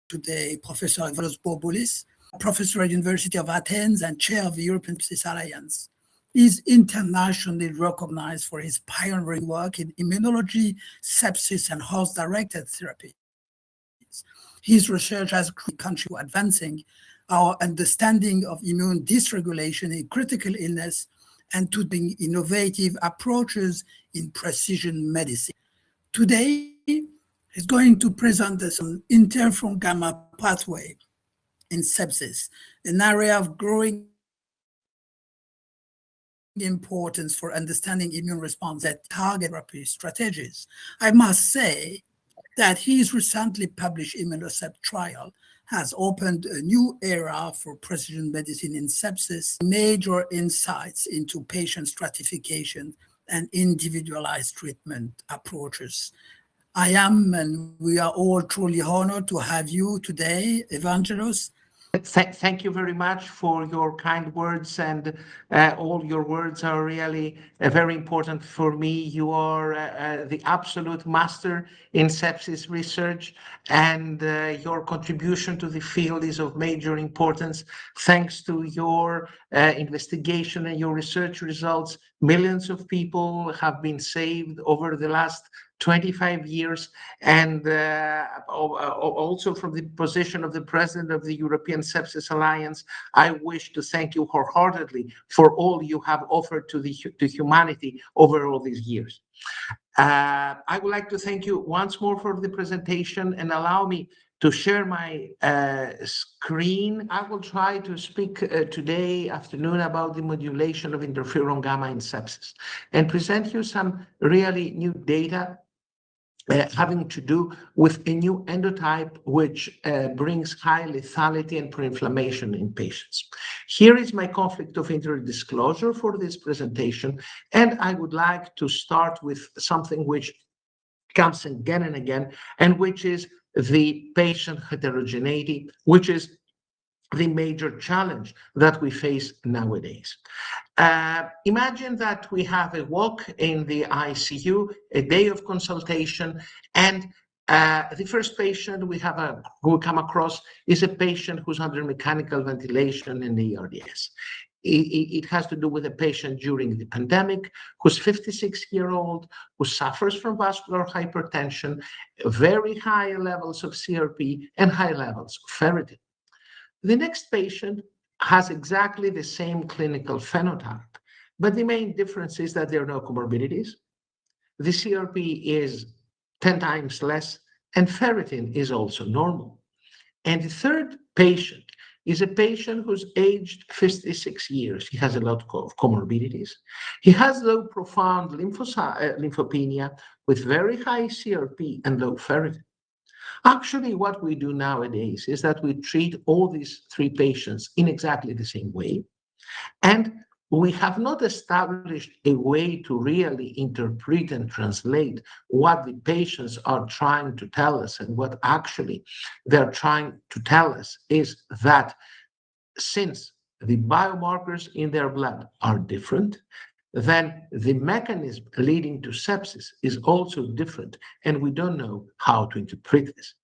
today Professor Evangelos-Bourboulis, professor at University of Athens and chair of the European Sepsis Alliance. He's internationally recognized for his pioneering work in immunology, sepsis, and host-directed therapies. His research has contributed to advancing our understanding of immune dysregulation in critical illness and to being innovative approaches in precision medicine. Today, he's going to present us on interferon gamma pathway in sepsis, an area of growing importance for understanding immune response that target therapy strategies. I must say that his recently published Immunocept trial has opened a new era for precision medicine in sepsis, major insights into patient stratification and individualized treatment approaches. I am, and we are all truly honored to have you today, Evangelos. Thank you very much for your kind words, and all your words are really very important for me. You are the absolute master in sepsis research, and your contribution to the field is of major importance. Thanks to your investigation and your research results, millions of people have been saved over the last 25 years, and also from the position of the president of the European Sepsis Alliance, I wish to thank you wholeheartedly for all you have offered to humanity over all these years. I would like to thank you once more for the presentation, and allow me to share my screen. I will try to speak today afternoon about the modulation of interferon gamma in sepsis and present you some really new data having to do with a new endotype which brings high lethality and pro-inflammation in patients. Here is my conflict of interest disclosure for this presentation, and I would like to start with something which comes again and again, and which is the patient heterogeneity, which is the major challenge that we face nowadays. Imagine that we have a walk in the ICU, a day of consultation, and the first patient we come across is a patient who's under mechanical ventilation in the ERDS. It has to do with a patient during the pandemic who's 56-year-old, who suffers from vascular hypertension, very high levels of CRP, and high levels of ferritin. The next patient has exactly the same clinical phenotype, but the main difference is that there are no comorbidities. The CRP is 10 times less, and ferritin is also normal. And the third patient is a patient who's aged 56 years. He has a lot of comorbidities. He has low profound lymphopenia with very high CRP and low ferritin. Actually, what we do nowadays is that we treat all these three patients in exactly the same way, and we have not established a way to really interpret and translate what the patients are trying to tell us. And what actually they're trying to tell us is that since the biomarkers in their blood are different, then the mechanism leading to sepsis is also different, and we don't know how to interpret this.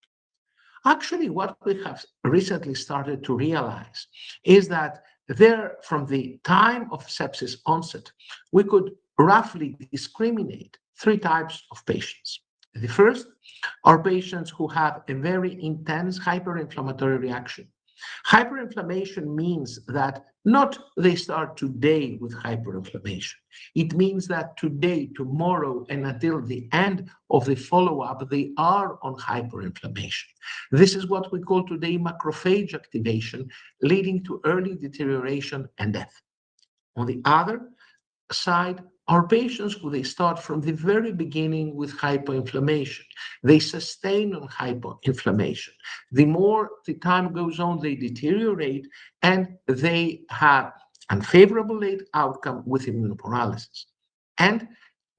Actually, what we have recently started to realize is that from the time of sepsis onset, we could roughly discriminate three types of patients. The first are patients who have a very intense hyperinflammatory reaction. Hyperinflammation means that not they start today with hyperinflammation. It means that today, tomorrow, and until the end of the follow-up, they are on hyperinflammation. This is what we call today macrophage activation, leading to early deterioration and death. On the other side are patients who they start from the very beginning with hypoinflammation. They sustain on hypoinflammation. The more the time goes on, they deteriorate, and they have unfavorable late outcome with immunoparalysis. And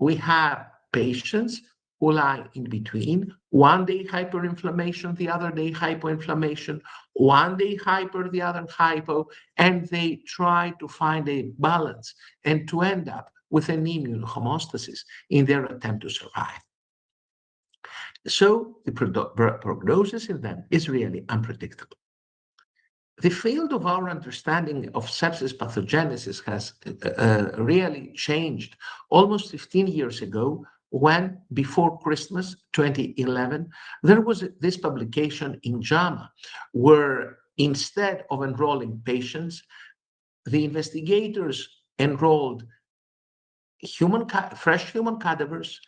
we have patients who lie in between. One day hyperinflammation, the other day hypoinflammation, one day hyper, the other hypo, and they try to find a balance and to end up with an immune homeostasis in their attempt to survive. So the prognosis in them is really unpredictable. The field of our understanding of sepsis pathogenesis has really changed almost 15 years ago, when before Christmas 2011, there was this publication in JAMA, where instead of enrolling patients, the investigators enrolled fresh human cadavers,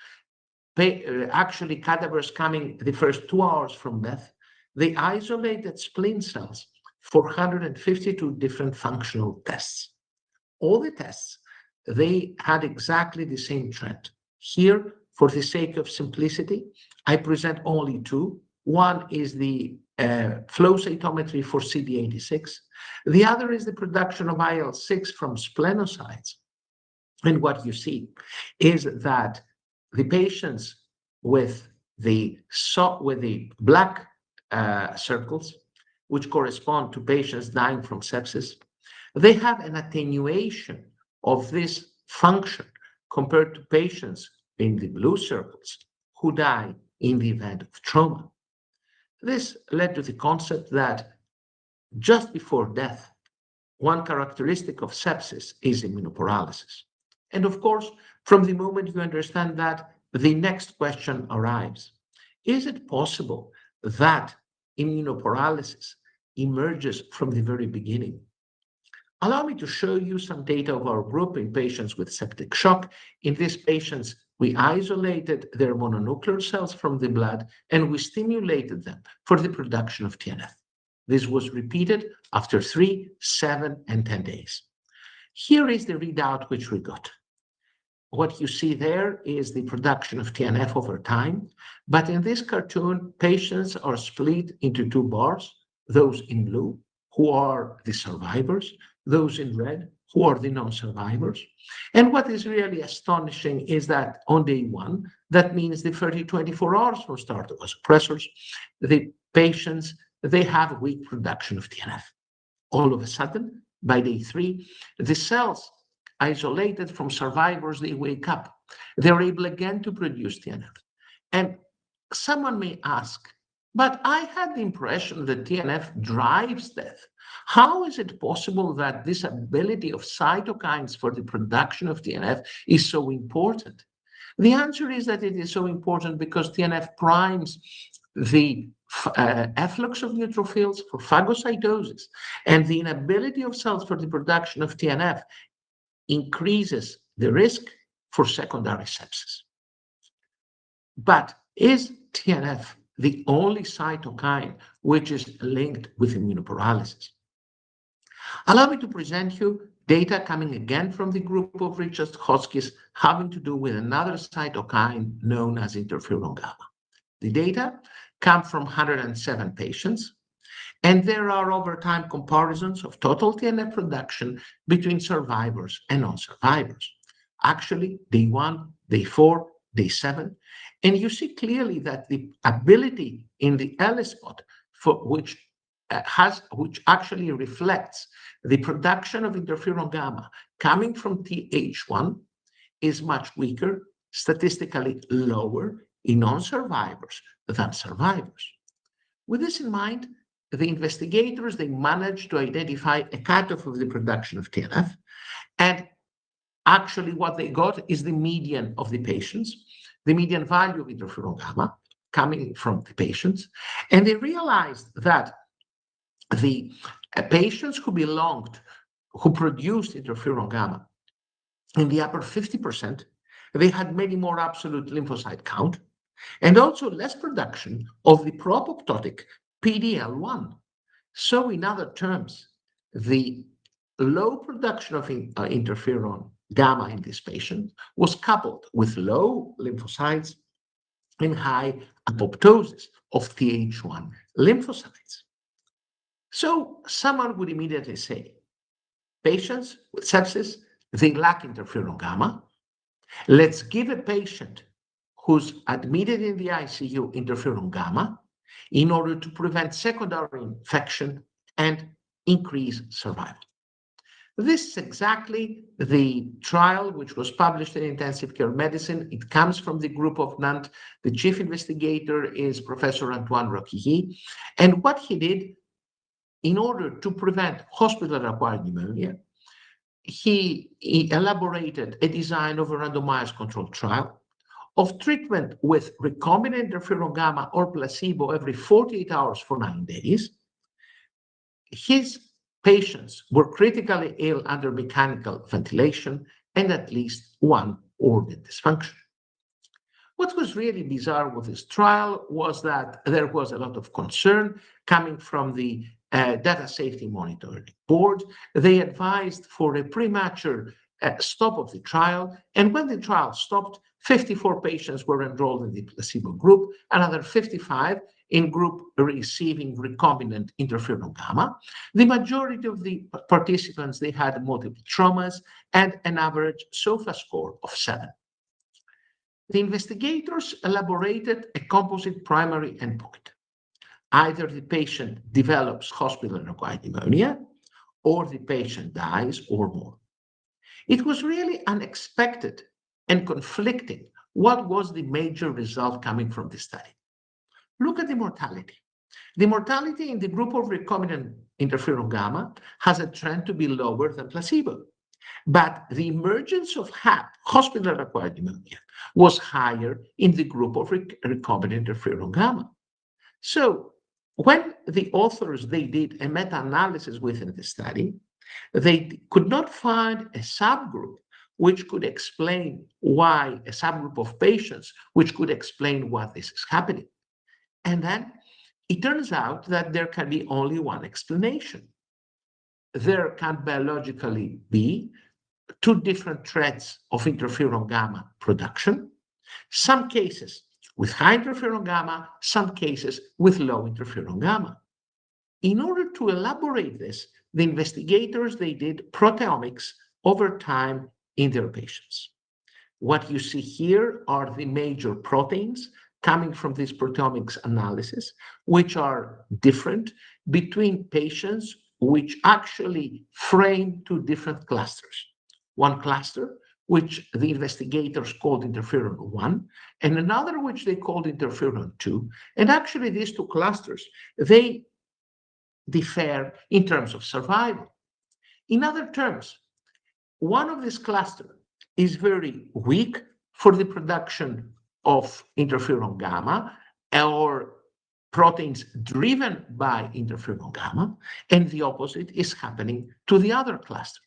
actually cadavers coming the first 2 hours from death. They isolated spleen cells for 152 different functional tests. All the tests, they had exactly the same trend. Here, for the sake of simplicity, I present only two. One is the flow cytometry for CD86. The other is the production of IL-6 from splenocytes. And what you see is that the patients with the black circles, which correspond to patients dying from sepsis, they have an attenuation of this function compared to patients in the blue circles who die in the event of trauma. This led to the concept that just before death, one characteristic of sepsis is immunoparalysis. And of course, from the moment you understand that, the next question arrives. Is it possible that immunoparalysis emerges from the very beginning? Allow me to show you some data of our group in patients with septic shock. In these patients, we isolated their mononuclear cells from the blood and we stimulated them for the production of TNF. This was repeated after 3, 7, and 10 days. Here is the readout which we got. What you see there is the production of TNF over time, but in this cartoon, patients are split into 2 bars, those in blue, who are the survivors, those in red, who are the non-survivors. And what is really astonishing is that on day 1, that means the 24 hours from start of suppressors, the patients, they have weak production of TNF. All of a sudden, by day 3, the cells isolated from survivors, they wake up. They're able again to produce TNF. And someone may ask, but I had the impression that TNF drives death. How is it possible that this ability of cytokines for the production of TNF is so important? The answer is that it is so important because TNF primes the efflux of neutrophils for phagocytosis, and the inability of cells for the production of TNF increases the risk for secondary sepsis. But is TNF the only cytokine which is linked with immunoparalysis? Allow me to present you data coming again from the group of Richard Hotchkiss having to do with another cytokine known as interferon gamma. The data come from 107 patients, and there are over time comparisons of total TNF production between survivors and non-survivors. Actually, day 1, day 4, day 7, and you see clearly that the ability in the ELISpot, for which actually reflects the production of interferon gamma coming from TH1, is much weaker, statistically lower in non-survivors than survivors. With this in mind, the investigators, they managed to identify a cutoff of the production of TNF, and actually what they got is the median of the patients, the median value of interferon gamma coming from the patients, and they realized that the patients who produced interferon gamma in the upper 50%, they had many more absolute lymphocyte count, and also less production of the pro-apoptotic PD-L1. So in other terms, the low production of interferon gamma in this patient was coupled with low lymphocytes and high apoptosis of TH1 lymphocytes. So someone would immediately say, patients with sepsis, they lack interferon gamma. Let's give a patient who's admitted in the ICU interferon gamma in order to prevent secondary infection and increase survival. This is exactly the trial which was published in Intensive Care Medicine. It comes from the group of Nantes. The chief investigator is Professor Antoine Roquilly. And what he did, in order to prevent hospital-acquired pneumonia, he elaborated a design of a randomized controlled trial of treatment with recombinant interferon gamma or placebo every 48 hours for 9 days. His patients were critically ill under mechanical ventilation and at least one organ dysfunction. What was really bizarre with this trial was that there was a lot of concern coming from the Data Safety Monitoring Board. They advised for a premature stop of the trial, and when the trial stopped, 54 patients were enrolled in the placebo group, another 55 in group receiving recombinant interferon gamma. The majority of the participants, they had multiple traumas and an average SOFA score of 7. The investigators elaborated a composite primary endpoint. Either the patient develops hospital-acquired pneumonia, or the patient dies, or more. It was really unexpected and conflicting what was the major result coming from this study. Look at the mortality. The mortality in the group of recombinant interferon gamma has a trend to be lower than placebo. But the emergence of HAP, hospital-acquired pneumonia, was higher in the group of recombinant interferon gamma. So when the authors, they did a meta-analysis within the study, they could not find a subgroup which could explain why, a subgroup of patients which could explain why this is happening. And then it turns out that there can be only one explanation. There can biologically be 2 different threads of interferon gamma production, some cases with high interferon gamma, some cases with low interferon gamma. In order to elaborate this, the investigators, they did proteomics over time in their patients. What you see here are the major proteins coming from this proteomics analysis, which are different between patients, which actually frame 2 different clusters. One cluster, which the investigators called interferon 1, and another which they called interferon 2. And actually these 2 clusters, they differ in terms of survival. In other terms, one of this cluster is very weak for the production of interferon gamma or proteins driven by interferon gamma, and the opposite is happening to the other cluster.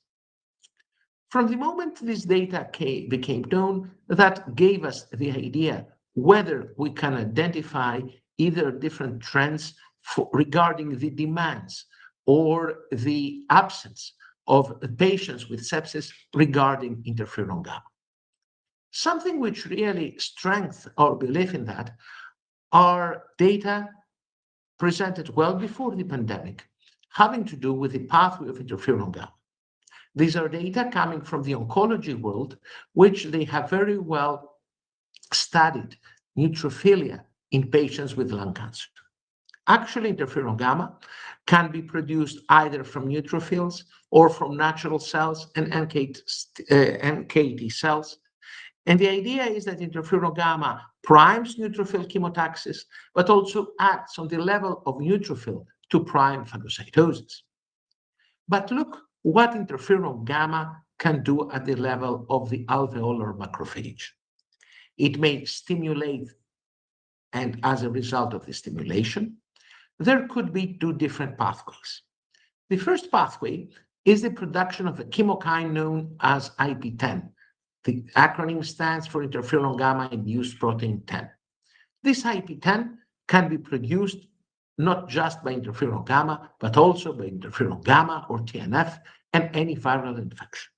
From the moment this data became known, that gave us the idea whether we can identify either different trends regarding the demands or the absence of patients with sepsis regarding interferon gamma. Something which really strengthens our belief in that are data presented well before the pandemic, having to do with the pathway of interferon gamma. These are data coming from the oncology world, which they have very well studied neutrophilia in patients with lung cancer. Actually, interferon gamma can be produced either from neutrophils or from natural cells and NKT cells. And the idea is that interferon gamma primes neutrophil chemotaxis, but also acts on the level of neutrophil to prime phagocytosis. But look what interferon gamma can do at the level of the alveolar macrophage. It may stimulate, and as a result of the stimulation, there could be 2 different pathways. The first pathway is the production of a chemokine known as IP10. The acronym stands for interferon gamma-induced protein 10. This IP10 can be produced not just by interferon gamma, but also by interferon gamma or TNF and any viral infection.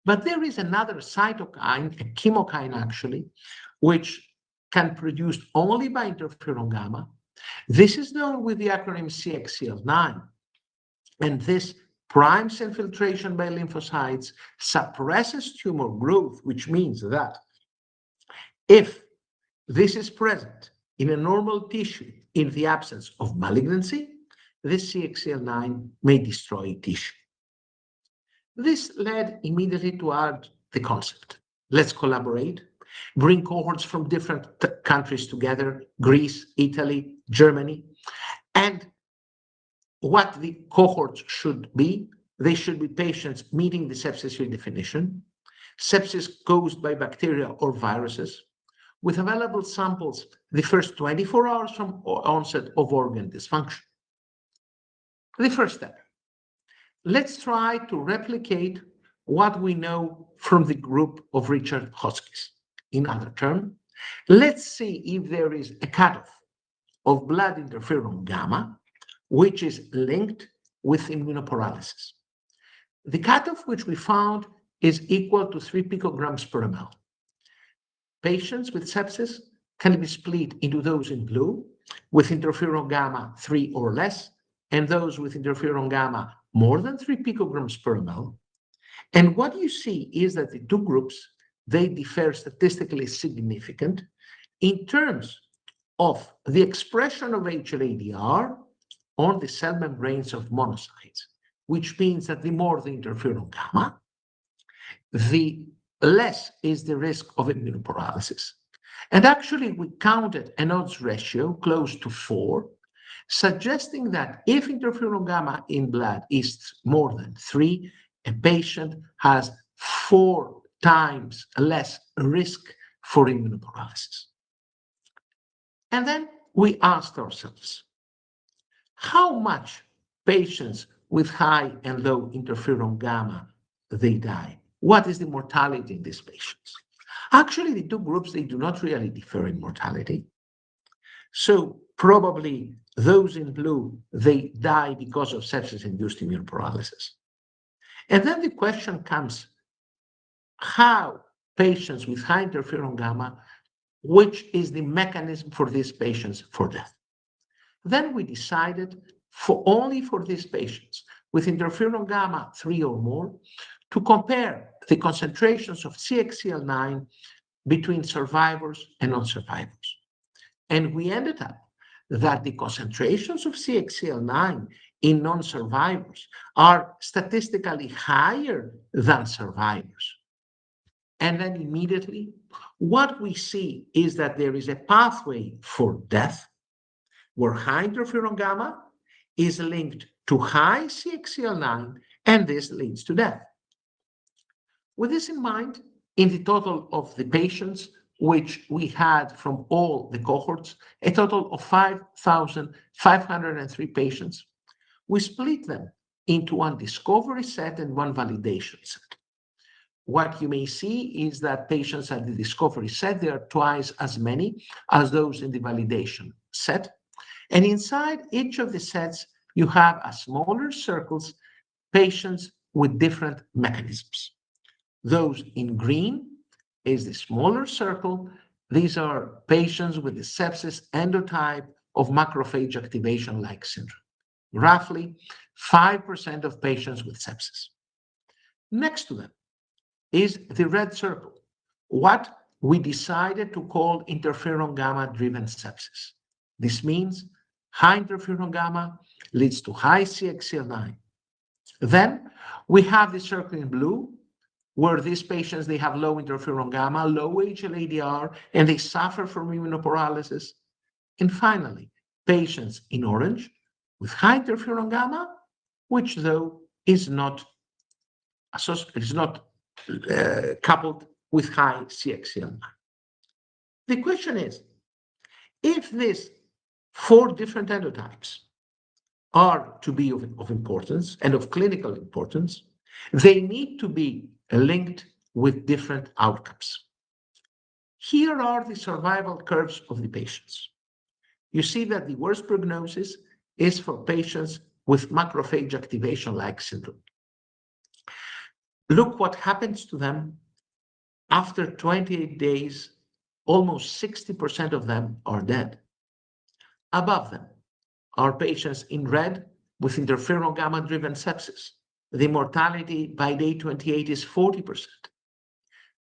But there is another cytokine, a chemokine actually, which can be produced only by interferon gamma. This is known with the acronym CXCL9, and this primes infiltration by lymphocytes, suppresses tumor growth, which means that if this is present in a normal tissue in the absence of malignancy, this CXCL9 may destroy tissue. This led immediately to add the concept. Let's collaborate, bring cohorts from different countries together, Greece, Italy, Germany, and what the cohorts should be. They should be patients meeting the sepsis redefinition, sepsis caused by bacteria or viruses, with available samples the first 24 hours from onset of organ dysfunction. The first step, let's try to replicate what we know from the group of Richard Hotchkiss. In other terms, let's see if there is a cutoff of blood interferon gamma, which is linked with immunoparalysis. The cutoff which we found is equal to 3 picograms per ml. Patients with sepsis can be split into those in blue with interferon gamma 3 or less, and those with interferon gamma more than 3 picograms per ml. And what you see is that the two groups, they differ statistically significant in terms of the expression of HLA-DR on the cell membranes of monocytes, which means that the more the interferon gamma, the less is the risk of immunoparalysis. And actually, we counted an odds ratio close to 4, suggesting that if interferon gamma in blood is more than 3, a patient has 4 times less risk for immunoparalysis. And then we asked ourselves, how much patients with high and low interferon gamma, they die? What is the mortality in these patients? Actually, the two groups, they do not really differ in mortality. So probably those in blue, they die because of sepsis-induced immunoparalysis. And then the question comes, how patients with high interferon gamma, which is the mechanism for these patients for death? Then we decided only for these patients with interferon gamma 3 or more to compare the concentrations of CXCL9 between survivors and non-survivors. And we ended up that the concentrations of CXCL9 in non-survivors are statistically higher than survivors. And then immediately, what we see is that there is a pathway for death where high interferon gamma is linked to high CXCL9, and this leads to death. With this in mind, in the total of the patients which we had from all the cohorts, a total of 5,503 patients, we split them into one discovery set and one validation set. What you may see is that patients at the discovery set, there are twice as many as those in the validation set. And inside each of the sets, you have a smaller circles, patients with different mechanisms. Those in green is the smaller circle. These are patients with the sepsis endotype of macrophage activation-like syndrome. Roughly 5% of patients with sepsis. Next to them is the red circle, what we decided to call interferon gamma-driven sepsis. This means high interferon gamma leads to high CXCL9. Then we have the circle in blue, where these patients, they have low interferon gamma, low HLA-DR, and they suffer from immunoparalysis. And finally, patients in orange with high interferon gamma, which though is not coupled with high CXCL9. The question is, if these 4 different endotypes are to be of importance and of clinical importance, they need to be linked with different outcomes. Here are the survival curves of the patients. You see that the worst prognosis is for patients with macrophage activation-like syndrome. Look what happens to them after 28 days, almost 60% of them are dead. Above them are patients in red with interferon gamma-driven sepsis. The mortality by day 28 is 40%.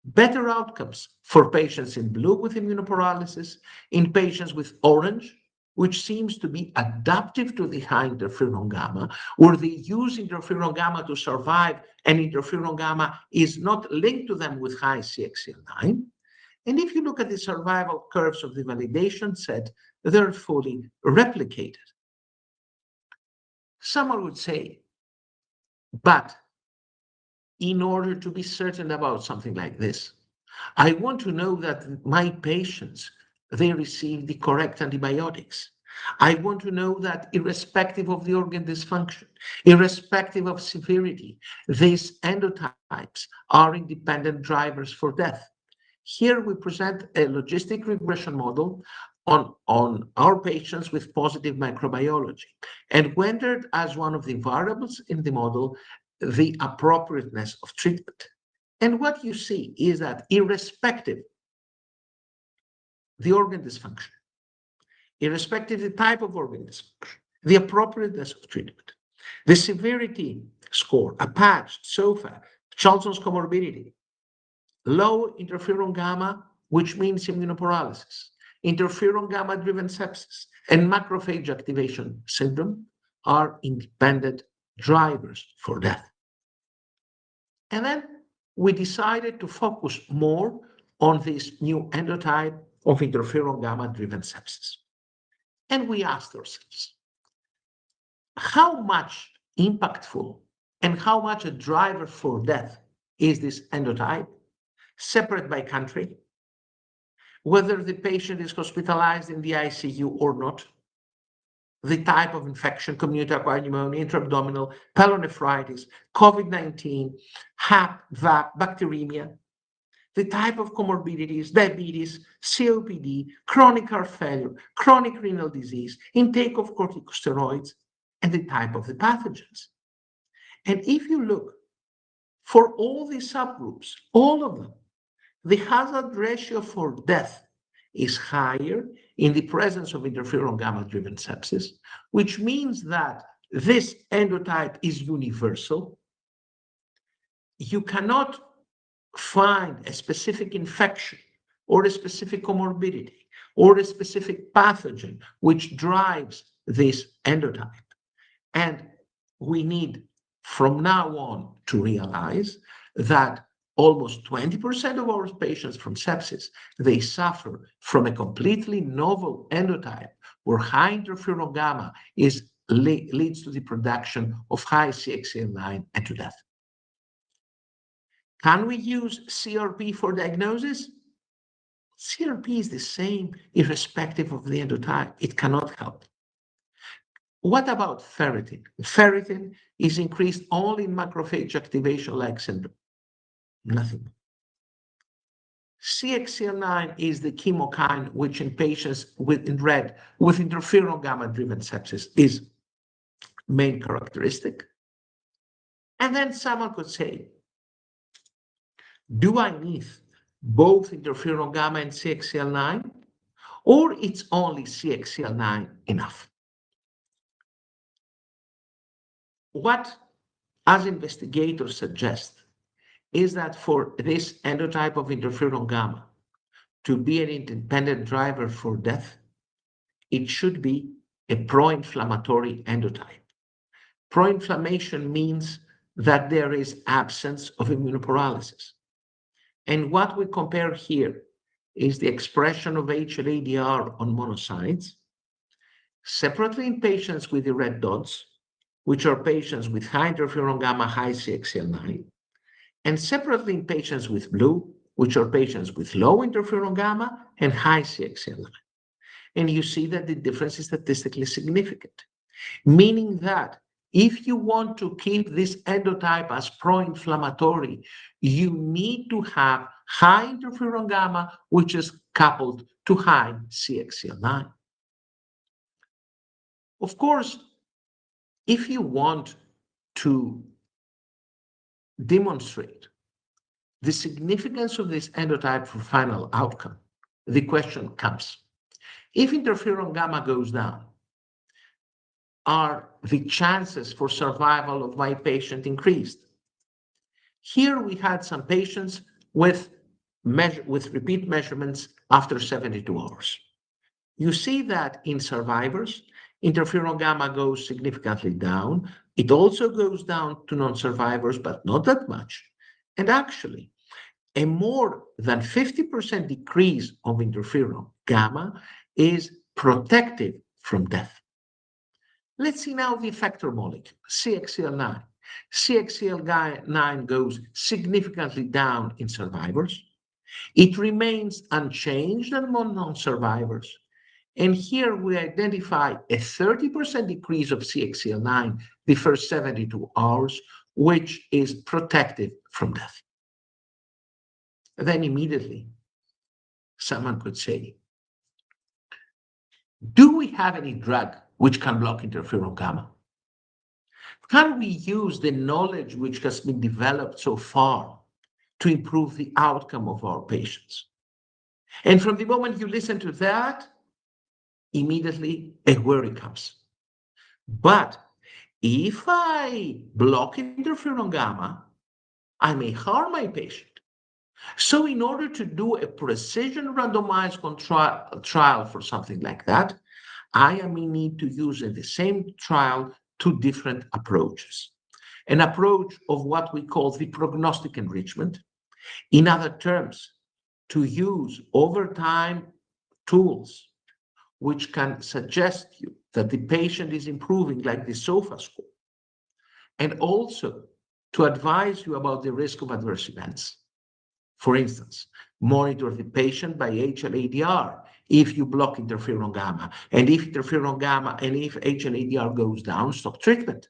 Better outcomes for patients in blue with immunoparalysis, in patients with orange which seems to be adaptive to the high interferon gamma, or they use interferon gamma to survive, and interferon gamma is not linked to them with high CXCL9. And if you look at the survival curves of the validation set, they're fully replicated. Someone would say, but in order to be certain about something like this, I want to know that my patients, they receive the correct antibiotics. I want to know that irrespective of the organ dysfunction, irrespective of severity, these endotypes are independent drivers for death. Here we present a logistic regression model on our patients with positive microbiology, and rendered as one of the variables in the model the appropriateness of treatment. And what you see is that irrespective the organ dysfunction, irrespective the type of organ dysfunction, the appropriateness of treatment, the severity score, APACH, SOFA, Charlson's comorbidity, low interferon gamma, which means immunoparalysis, interferon gamma-driven sepsis, and macrophage activation syndrome are independent drivers for death. And then we decided to focus more on this new endotype of interferon gamma-driven sepsis. And we asked ourselves, how much impactful and how much a driver for death is this endotype, separate by country, whether the patient is hospitalized in the ICU or not, the type of infection, community-acquired pneumonia, intra-abdominal, pyelonephritis, COVID-19, HAP, VAP, bacteremia, the type of comorbidities, diabetes, COPD, chronic heart failure, chronic renal disease, intake of corticosteroids, and the type of the pathogens. And if you look for all these subgroups, all of them, the hazard ratio for death is higher in the presence of interferon gamma-driven sepsis, which means that this endotype is universal. You cannot find a specific infection or a specific comorbidity or a specific pathogen which drives this endotype. And we need from now on to realize that almost 20% of our patients from sepsis, they suffer from a completely novel endotype where high interferon gamma leads to the production of high CXCL9 and to death. Can we use CRP for diagnosis? CRP is the same irrespective of the endotype. It cannot help. What about ferritin? Ferritin is increased only in macrophage activation-like syndrome. Nothing. CXCL9 is the chemokine which in patients with interferon gamma-driven sepsis is main characteristic. And then someone could say, do I need both interferon gamma and CXCL9, or it's only CXCL9 enough? What, as investigators suggest, is that for this endotype of interferon gamma to be an independent driver for death, it should be a pro-inflammatory endotype. Pro-inflammation means that there is absence of immunoparalysis. And what we compare here is the expression of HLA-DR on monocytes, separately in patients with the red dots, which are patients with high interferon gamma, high CXCL9, and separately in patients with blue, which are patients with low interferon gamma and high CXCL9. And you see that the difference is statistically significant, meaning that if you want to keep this endotype as pro-inflammatory, you need to have high interferon gamma, which is coupled to high CXCL9. Of course, if you want to demonstrate the significance of this endotype for final outcome, the question comes, if interferon gamma goes down, are the chances for survival of my patient increased? Here we had some patients with repeat measurements after 72 hours. You see that in survivors, interferon gamma goes significantly down. It also goes down to non-survivors, but not that much. And actually, a more than 50% decrease of interferon gamma is protective from death. Let's see now the effector molecule, CXCL9. CXCL9 goes significantly down in survivors. It remains unchanged among non-survivors. And here we identify a 30% decrease of CXCL9 the first 72 hours, which is protective from death. Then immediately, someone could say, do we have any drug which can block interferon gamma? Can we use the knowledge which has been developed so far to improve the outcome of our patients? And from the moment you listen to that, immediately a worry comes. But if I block interferon gamma, I may harm my patient. So in order to do a precision randomized trial for something like that, I may need to use in the same trial two different approaches. An approach of what we call the prognostic enrichment. In other terms, to use over time tools which can suggest you that the patient is improving, like the SOFA score, and also to advise you about the risk of adverse events. For instance, monitor the patient by HLA-DR if you block interferon gamma, and if HLA-DR goes down, stop treatment.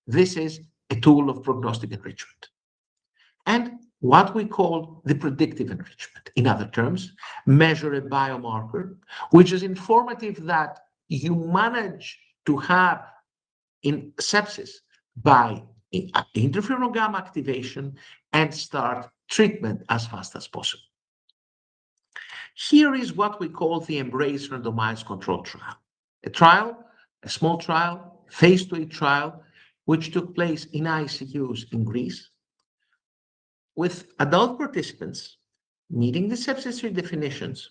This is a tool of prognostic enrichment. And what we call the predictive enrichment. In other terms, measure a biomarker, which is informative that you manage to have in sepsis by interferon gamma activation and start treatment as fast as possible. Here is what we call the EMBRACE randomized control trial. A small trial, phase 2 trial, which took place in ICUs in Greece, with adult participants meeting the sepsis 3 definitions,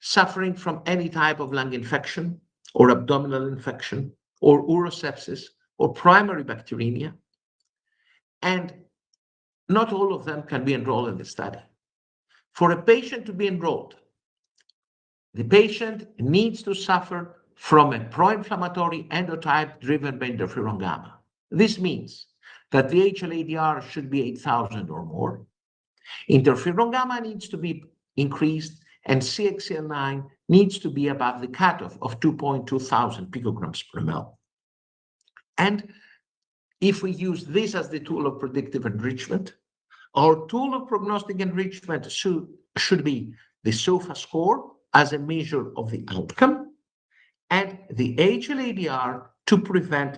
suffering from any type of lung infection or abdominal infection or urosepsis or primary bacteremia. And not all of them can be enrolled in the study. For a patient to be enrolled, the patient needs to suffer from a pro-inflammatory endotype driven by interferon gamma. This means that the HLA-DR should be 8,000 or more. Interferon gamma needs to be increased, and CXCL9 needs to be above the cutoff of 2,200 picograms per ml. And if we use this as the tool of predictive enrichment, our tool of prognostic enrichment should be the SOFA score as a measure of the outcome, and the HLA-DR to prevent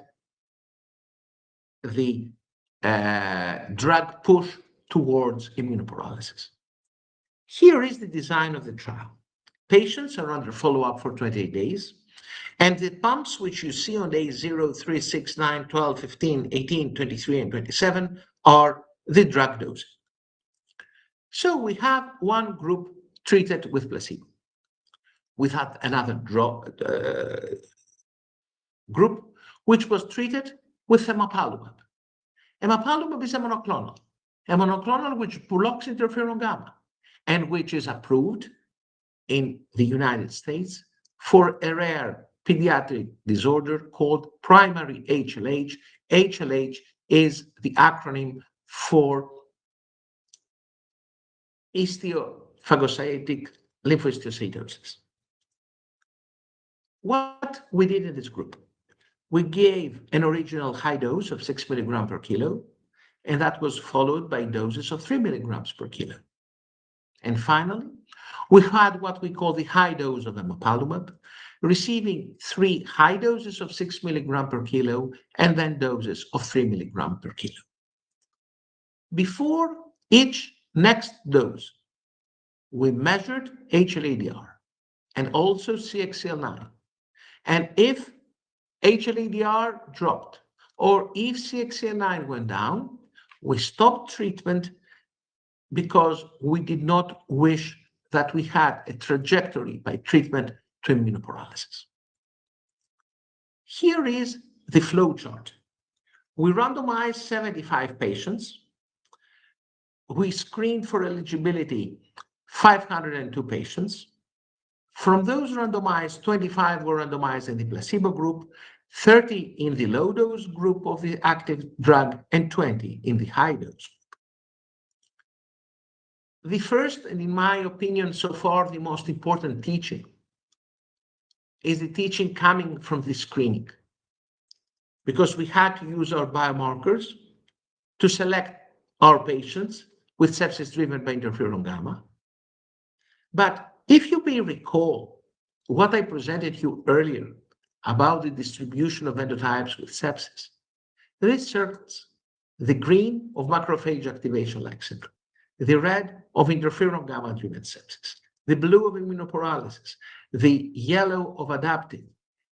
the drug push towards immunoparalysis. Here is the design of the trial. Patients are under follow-up for 28 days, and the pumps which you see on days 0, 3, 6, 9, 12, 15, 18, 23, and 27 are the drug doses. So we have one group treated with placebo. We had another group which was treated with emapalumab. Emapalumab is a monoclonal which blocks interferon gamma and which is approved in the United States for a rare pediatric disorder called primary HLH. HLH is the acronym for histophagocytic lymphohistiocytosis. What we did in this group, we gave an original high dose of 6 milligrams per kilo, and that was followed by doses of 3 milligrams per kilo. And finally, we had what we call the high dose of emapalumab, receiving 3 high doses of 6 milligrams per kilo and then doses of 3 milligrams per kilo. Before each next dose, we measured HLA-DR and also CXCL9. And if HLA-DR dropped or if CXCL9 went down, we stopped treatment because we did not wish that we had a trajectory by treatment to immunoparalysis. Here is the flow chart. We randomized 75 patients. We screened for eligibility 502 patients. From those randomized, 25 were randomized in the placebo group, 30 in the low dose group of the active drug, and 20 in the high dose. The first, and in my opinion, so far, the most important teaching is the teaching coming from the screening, because we had to use our biomarkers to select our patients with sepsis driven by interferon gamma. But if you may recall what I presented you earlier about the distribution of endotypes with sepsis, there is circles, the green of macrophage activation-like syndrome, the red of interferon gamma-driven sepsis, the blue of immunoparalysis, the yellow of adaptive.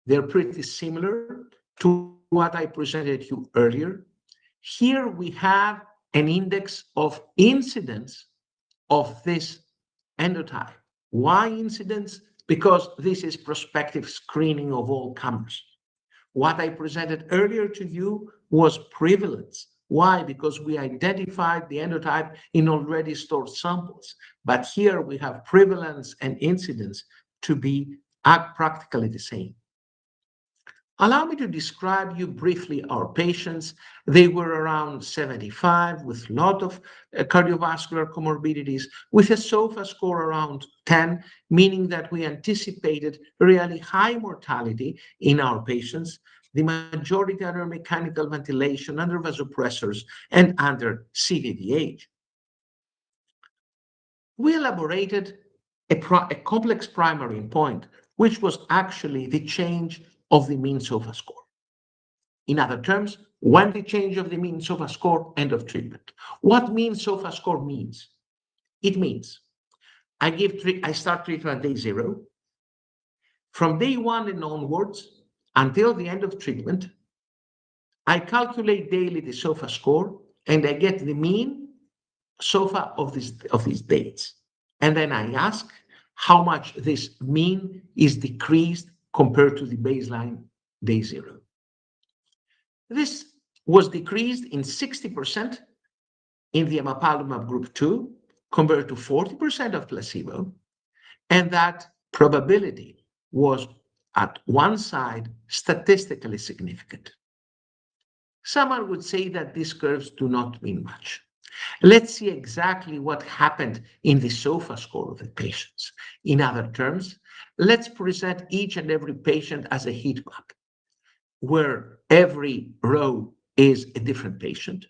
They're pretty similar to what I presented you earlier. Here we have an index of incidence of this endotype. Why incidence? Because this is prospective screening of all comers. What I presented earlier to you was prevalence. Why? Because we identified the endotype in already stored samples. But here we have prevalence and incidence to be practically the same. Allow me to describe you briefly our patients. They were around 75 with a lot of cardiovascular comorbidities, with a SOFA score around 10, meaning that we anticipated really high mortality in our patients, the majority under mechanical ventilation, under vasopressors, and under CVVH. We elaborated a complex primary endpoint, which was actually the change of the mean SOFA score. In other terms, when the change of the mean SOFA score, end of treatment. What mean SOFA score means? It means I start treatment day 0. From day 1 and onwards, until the end of treatment, I calculate daily the SOFA score, and I get the mean SOFA of these dates. And then I ask how much this mean is decreased compared to the baseline day 0. This was decreased in 60% in the emapalumab group 2 compared to 40% of placebo, and that probability was at one side statistically significant. Someone would say that these curves do not mean much. Let's see exactly what happened in the SOFA score of the patients. In other terms, let's present each and every patient as a heat map, where every row is a different patient.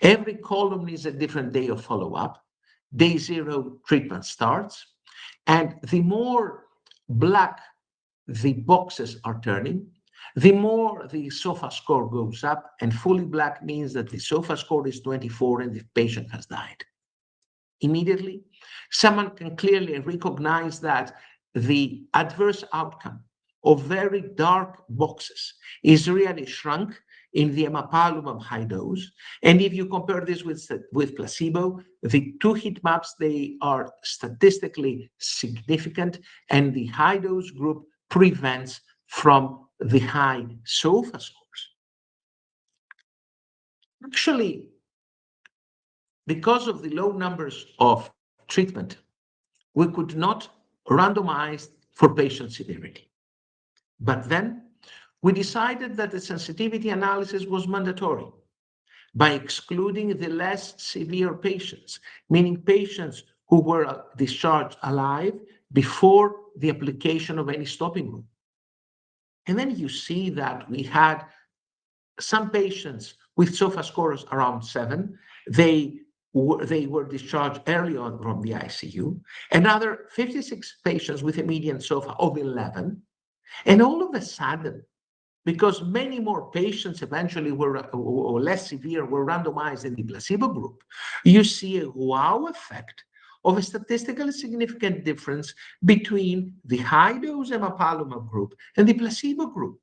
Every column is a different day of follow-up. Day 0 treatment starts. And the more black the boxes are turning, the more the SOFA score goes up, and fully black means that the SOFA score is 24 and the patient has died. Immediately, someone can clearly recognize that the adverse outcome of very dark boxes is really shrunk in the emapalumab high dose. And if you compare this with placebo, the two heat maps, they are statistically significant, and the high dose group prevents from the high SOFA scores. Actually, because of the low numbers of treatment, we could not randomize for patient severity. But then we decided that the sensitivity analysis was mandatory by excluding the less severe patients, meaning patients who were discharged alive before the application of any stopping rule. And then you see that we had some patients with SOFA scores around 7. They were discharged early on from the ICU. Another 56 patients with a median SOFA of 11. And all of a sudden, because many more patients eventually were less severe, were randomized in the placebo group, you see a wow effect of a statistically significant difference between the high-dose emapalumab group and the placebo group.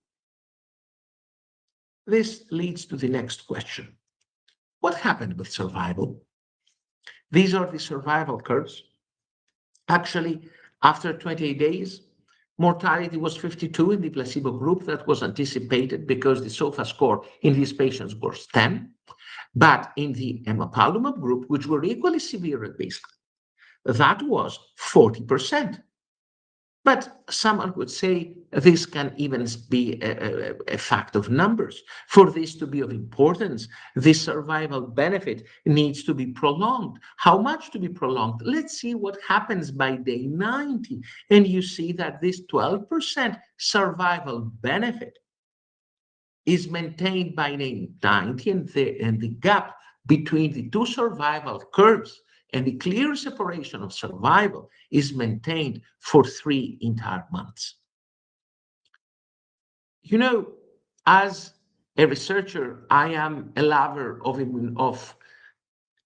This leads to the next question. What happened with survival? These are the survival curves. Actually, after 28 days, Mortality was 52 in the placebo group. That was anticipated because the SOFA score in these patients was 10. But in the emapalumab group, which were equally severe at baseline, that was 40%. But someone would say this can even be a fact of numbers. For this to be of importance, this survival benefit needs to be prolonged. How much to be prolonged? Let's see what happens by day 90. And you see that this 12% survival benefit is maintained by day 90, and the gap between the two survival curves and the clear separation of survival is maintained for 3 entire months. You know, as a researcher, I am a lover of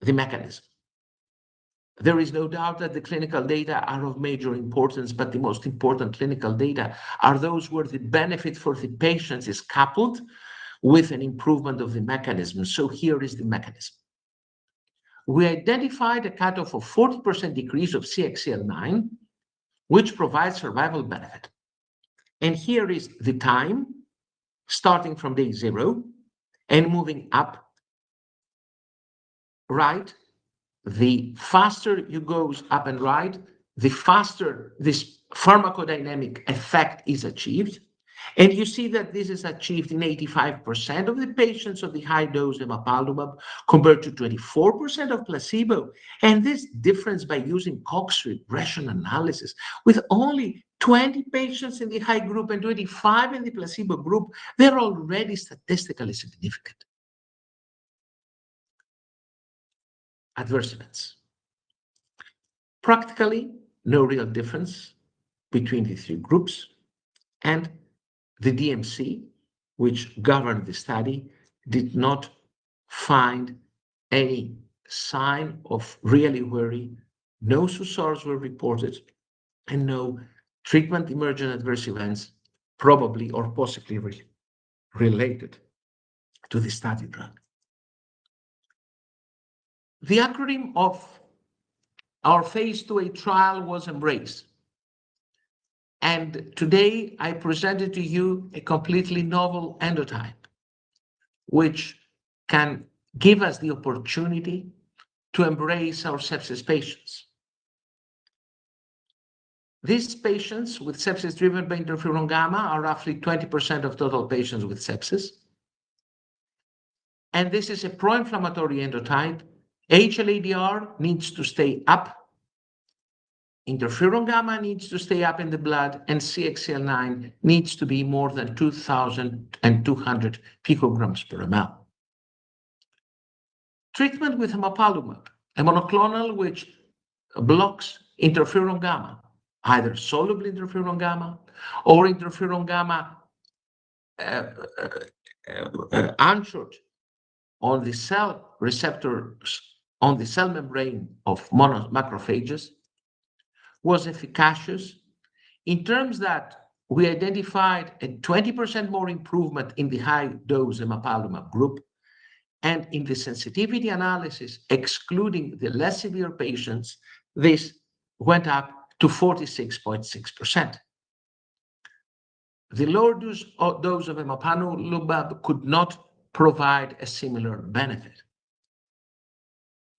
the mechanism. There is no doubt that the clinical data are of major importance, but the most important clinical data are those where the benefit for the patients is coupled with an improvement of the mechanism. So here is the mechanism. We identified a cutoff of 40% decrease of CXCL9, which provides survival benefit. And here is the time, starting from day 0 and moving up, right? The faster you go up and right, the faster this pharmacodynamic effect is achieved. And you see that this is achieved in 85% of the patients of the high dose emapalumab compared to 24% of placebo. And this difference by using Cox regression analysis with only 20 patients in the high group and 25 in the placebo group, they're already statistically significant. Adverse events. Practically, no real difference between the 3 groups, and the DMC, which governed the study, did not find any sign of really worry. No SUSARs were reported, and no treatment emergent adverse events, probably or possibly related to the study drug. The acronym of our phase 2A trial was EMBRACE. And today I presented to you a completely novel endotype, which can give us the opportunity to embrace our sepsis patients. These patients with sepsis driven by interferon gamma are roughly 20% of total patients with sepsis. And this is a pro-inflammatory endotype. HLA-DR needs to stay up. Interferon gamma needs to stay up in the blood, and CXCL9 needs to be more than 2,200 picograms per ml. Treatment with emapalumab, a monoclonal which blocks interferon gamma, either soluble interferon gamma or interferon gamma anchored on the cell receptors on the cell membrane of macrophages, was efficacious in terms that we identified a 20% more improvement in the high dose emapalumab group, and in the sensitivity analysis, excluding the less severe patients, this went up to 46.6%. The lower dose of emapalumab could not provide a similar benefit.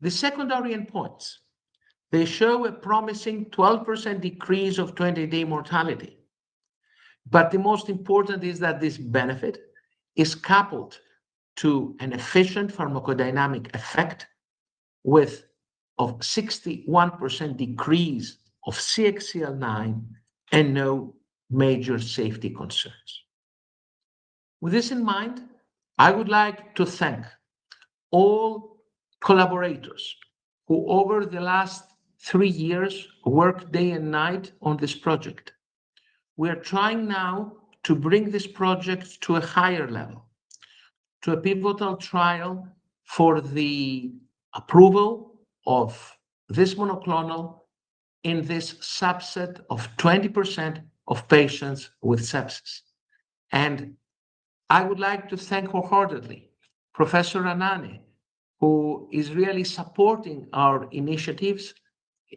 The secondary endpoints, they show a promising 12% decrease of 20-day mortality. But the most important is that this benefit is coupled to an efficient pharmacodynamic effect with of 61% decrease of CXCL9 and no major safety concerns. With this in mind, I would like to thank all collaborators who over the last 3 years worked day and night on this project. We are trying now to bring this project to a higher level, to a pivotal trial for the approval of this monoclonal in this subset of 20% of patients with sepsis. And I would like to thank wholeheartedly Professor Anane, who is really supporting our initiatives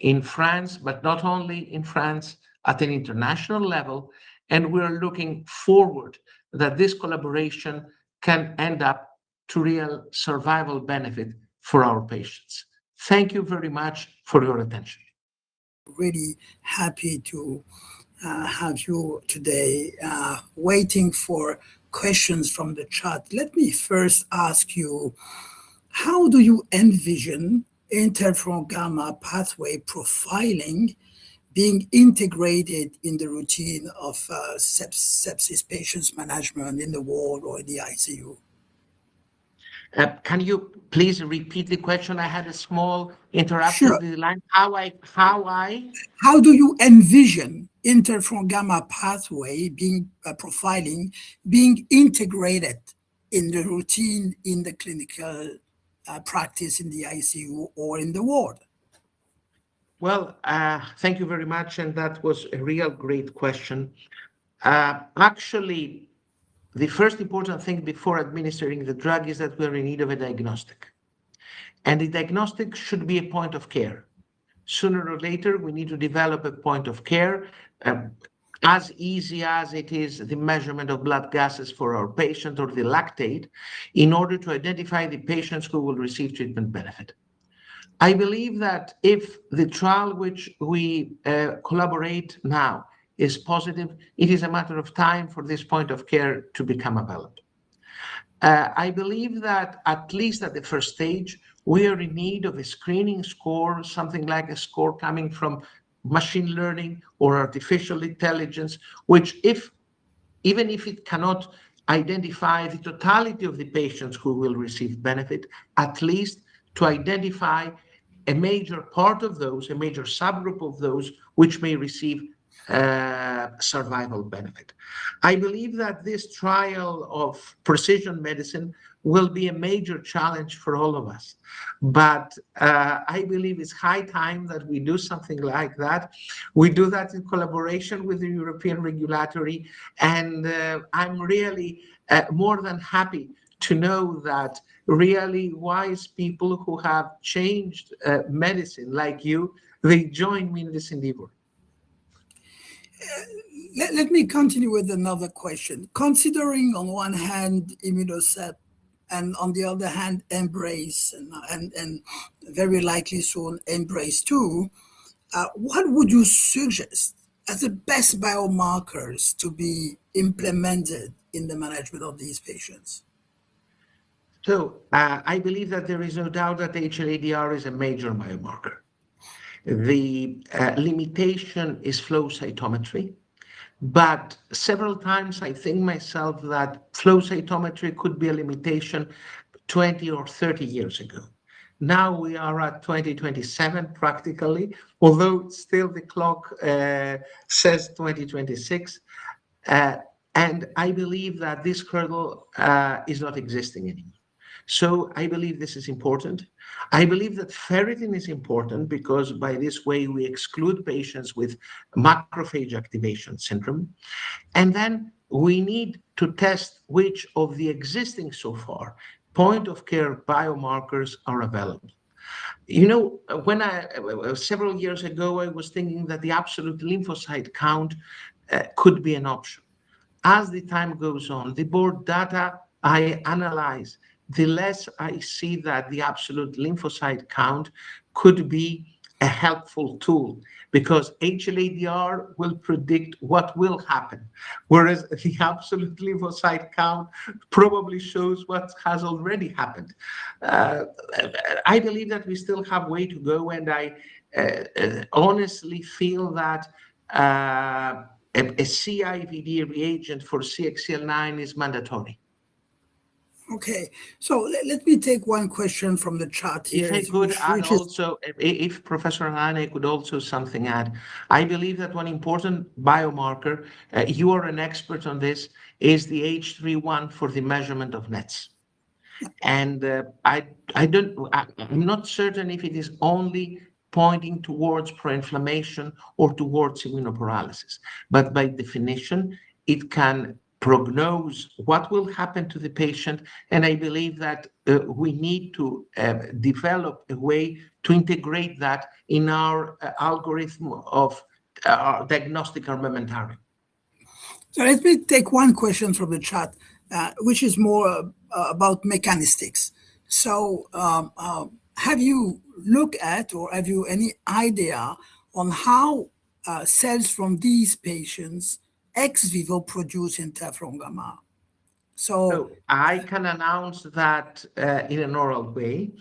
in France, but not only in France, at an international level, and we're looking forward that this collaboration can end up to real survival benefit for our patients. Thank you very much for your attention. Really happy to have you today, waiting for questions from the chat. Let me first ask you, how do you envision interferon gamma pathway profiling being integrated in the routine of sepsis patients management in the ward or in the ICU? Can you please repeat the question? I had a small interruption Sure. with the line. How do you envision interferon gamma pathway being profiling being integrated in the routine in the clinical practice in the ICU or in the ward? Well, thank you very much, and that was a real great question. Actually, the first important thing before administering the drug is that we're in need of a diagnostic. And the diagnostic should be a point of care. Sooner or later, we need to develop a point of care, as easy as it is the measurement of blood gases for our patient or the lactate, in order to identify the patients who will receive treatment benefit. I believe that if the trial which we collaborate now is positive, it is a matter of time for this point of care to become available. I believe that at least at the first stage, we are in need of a screening score, something like a score coming from machine learning or artificial intelligence, which even if it cannot identify the totality of the patients who will receive benefit, at least to identify a major part of those, a major subgroup of those which may receive survival benefit. I believe that this trial of precision medicine will be a major challenge for all of us. But I believe it's high time that we do something like that. We do that in collaboration with the European regulatory, and I'm really more than happy to know that really wise people who have changed medicine like you, they join me in this endeavor. Let me continue with another question. Considering on one hand Immunocept and on the other hand Embrace and very likely soon Embrace 2, what would you suggest as the best biomarkers to be implemented in the management of these patients? So I believe that there is no doubt that HLA-DR is a major biomarker. The limitation is flow cytometry, but several times I think myself that flow cytometry could be a limitation 20 or 30 years ago. Now we are at 2027 practically, although still the clock says 2026. And I believe that this hurdle is not existing anymore. So I believe this is important. I believe that ferritin is important because by this way we exclude patients with macrophage activation syndrome. And then we need to test which of the existing so far point of care biomarkers are available. You know, when several years ago, I was thinking that the absolute lymphocyte count could be an option. As the time goes on, the more data I analyze, the less I see that the absolute lymphocyte count could be a helpful tool, because HLA-DR will predict what will happen, whereas the absolute lymphocyte count probably shows what has already happened. I believe that we still have way to go, and I honestly feel that a CIVD reagent for CXCL9 is mandatory. Okay, so let me take one question from the chat here. If I could add also, if Professor Hanane could also something add, I believe that one important biomarker, you are an expert on this, is the H3.1 for the measurement of NETs. And I'm not certain if it is only pointing towards pro-inflammation or towards immunoparalysis, but by definition, it can prognose what will happen to the patient. And I believe that we need to develop a way to integrate that in our algorithm of diagnostic armamentarium. So let me take one question from the chat, which is more about mechanistics. So have you looked at, or have you any idea on how cells from these patients ex vivo produce interferon gamma? So I can announce that in an oral way.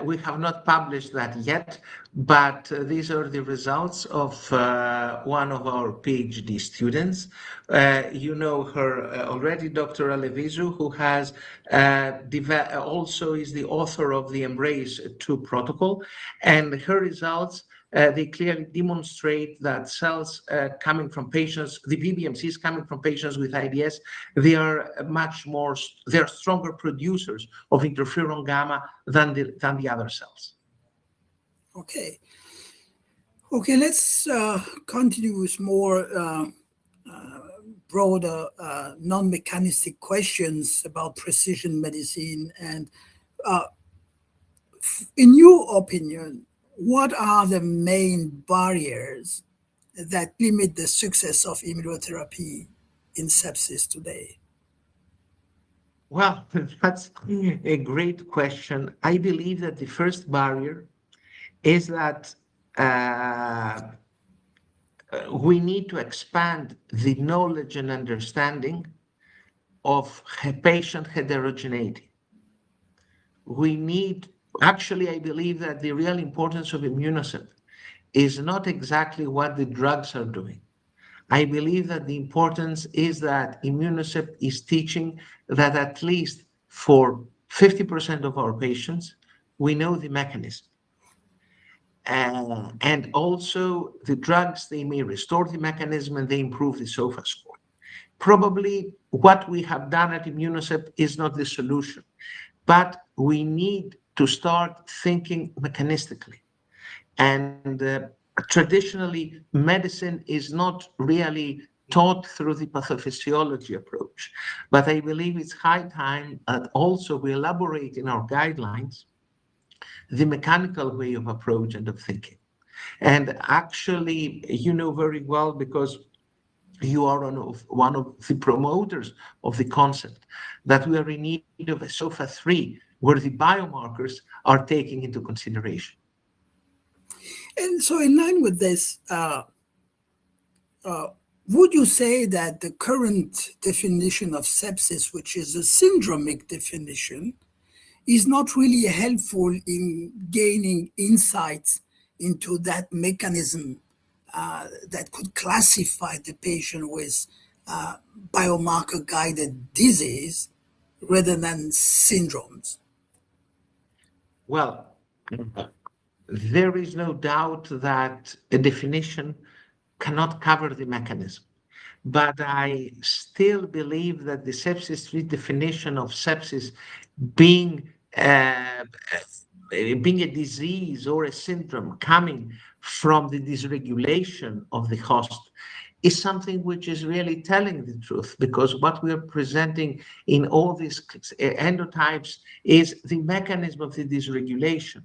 We have not published that yet, but these are the results of one of our PhD students. You know her already, Dr. Alevizu, who has also is the author of the EMBRACE-2 protocol, and her results they clearly demonstrate that cells coming from patients, the PBMCs coming from patients with IDS, they are they're stronger producers of interferon gamma than the other cells. Okay. Okay, let's continue with more broader non-mechanistic questions about precision medicine. And in your opinion, what are the main barriers that limit the success of immunotherapy in sepsis today? Well, that's a great question. I believe that the first barrier is that we need to expand the knowledge and understanding of patient heterogeneity. Actually, I believe that the real importance of Immunosep is not exactly what the drugs are doing. I believe that the importance is that Immunosep is teaching that at least for 50% of our patients, we know the mechanism. And also the drugs, they may restore the mechanism and they improve the SOFA score. Probably what we have done at Immunosep is not the solution, but we need to start thinking mechanistically. And traditionally, medicine is not really taught through the pathophysiology approach. But I believe it's high time that also we elaborate in our guidelines the mechanical way of approach and of thinking. And actually, you know very well, because you are one of the promoters of the concept, that we are in need of a SOFA 3, where the biomarkers are taken into consideration. And so in line with this, would you say that the current definition of sepsis, which is a syndromic definition, is not really helpful in gaining insights into that mechanism that could classify the patient with biomarker-guided disease rather than syndromes? Well, there is no doubt that a definition cannot cover the mechanism. But I still believe that the sepsis 3 definition of sepsis being a disease or a syndrome coming from the dysregulation of the host is something which is really telling the truth, because what we are presenting in all these endotypes is the mechanism of the dysregulation.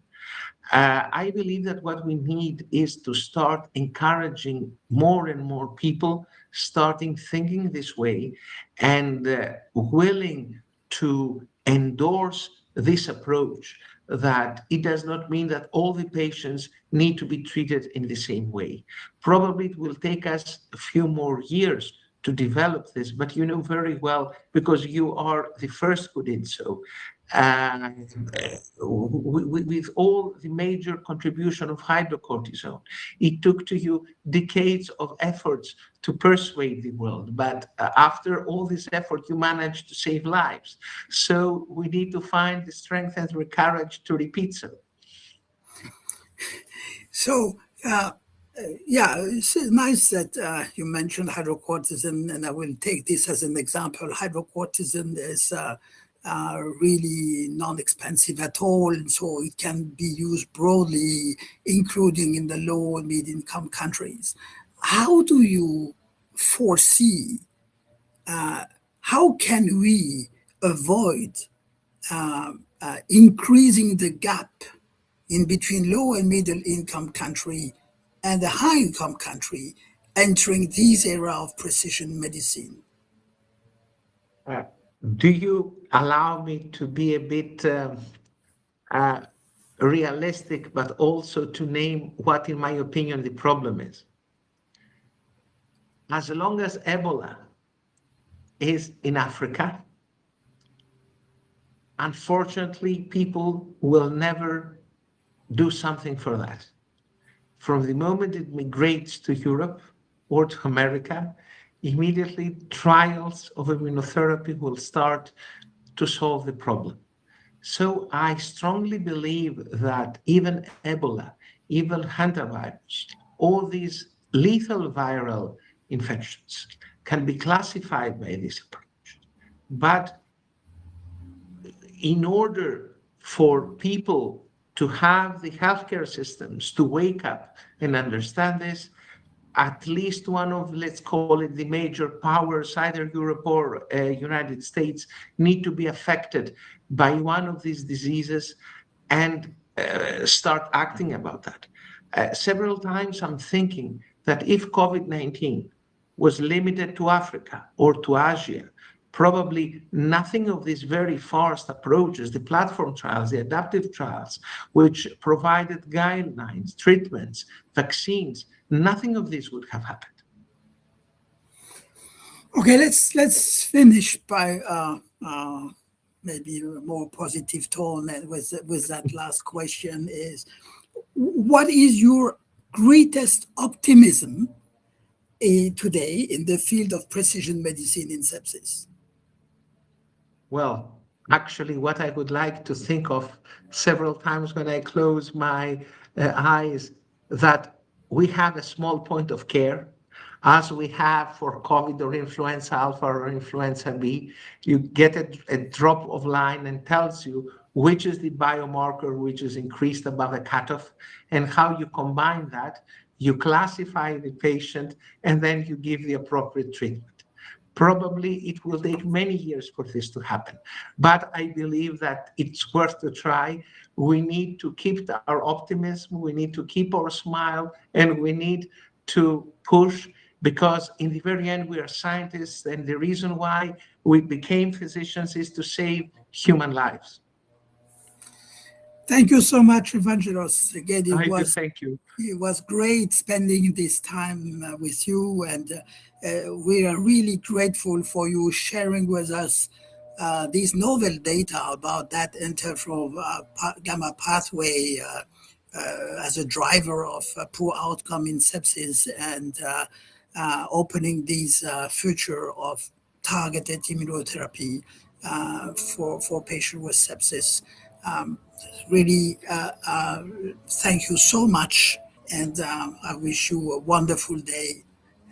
I believe that what we need is to start encouraging more and more people starting thinking this way and willing to endorse this approach, that it does not mean that all the patients need to be treated in the same way. Probably it will take us a few more years to develop this, but you know very well, because you are the first who did so, with all the major contribution of hydrocortisone. It took to you decades of efforts to persuade the world, but after all this effort, you managed to save lives. So we need to find the strength and the courage to repeat so. So, yeah, it's nice that you mentioned hydrocortisone, and I will take this as an example. Hydrocortisone is really non-expensive at all, so it can be used broadly, including in the low and mid-income countries. How do you foresee, how can we avoid increasing the gap in between low and middle income country and the high income country entering this era of precision medicine? Do you allow me to be a bit realistic, but also to name what, in my opinion, the problem is? As long as Ebola is in Africa, unfortunately, people will never do something for that. From the moment it migrates to Europe or to America, immediately trials of immunotherapy will start to solve the problem. So I strongly believe that even Ebola, even hantavirus, all these lethal viral infections can be classified by this approach. But in order for people to have the healthcare systems to wake up and understand this, at least one of, let's call it, the major powers, either Europe or United States, need to be affected by one of these diseases and start acting about that. Several times I'm thinking that if COVID-19 was limited to Africa or to Asia, probably nothing of these very fast approaches, the platform trials, the adaptive trials, which provided guidelines, treatments, vaccines, nothing of this would have happened. Okay, let's finish by maybe a more positive tone with that last question is, what is your greatest optimism today in the field of precision medicine in sepsis? Well, actually, what I would like to think of several times when I close my eyes, that we have a small point of care, as we have for COVID or influenza alpha or influenza B. You get a drop of line and tells you which is the biomarker which is increased above a cutoff, and how you combine that, you classify the patient, and then you give the appropriate treatment. Probably it will take many years for this to happen, but I believe that it's worth to try. We need to keep our optimism, we need to keep our smile, and we need to push, because in the very end, we are scientists, and the reason why we became physicians is to save human lives. Thank you so much, Evangelos. Again, Thank you. It was great spending this time with you, and we are really grateful for you sharing with us these novel data about that interferon gamma pathway as a driver of poor outcome in sepsis, and opening this future of targeted immunotherapy for patients with sepsis. Really, thank you so much, and I wish you a wonderful day,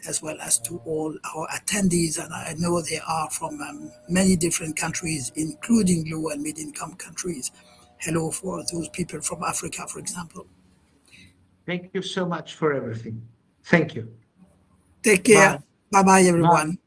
as well as to all our attendees. And I know they are from many different countries, including low and mid-income countries. Hello for those people from Africa, for example. Thank you so much for everything. Thank you. Take care. Bye-bye, everyone. Bye.